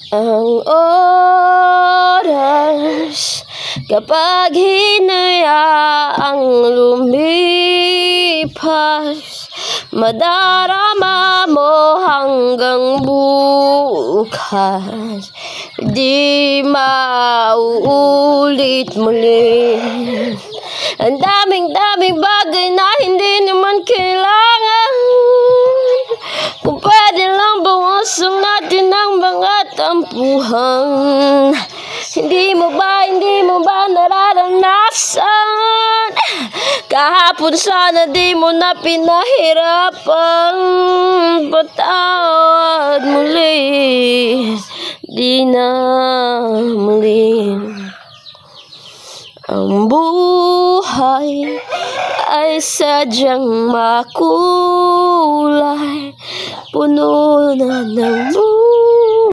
Ang oras kapag hinayaang lumipas, madarama mo hanggang bukas, di mauulit muli. Ang daming bagay na hindi naman kailangan. Kung pwede lang bawasan natin ang mga tampuhan. Hindi mo ba nararanasan? Kahapon sana di mo na pinahirapan. Patawad muli, di na muli. Ang buhay ay sadyang makulay, puno na ng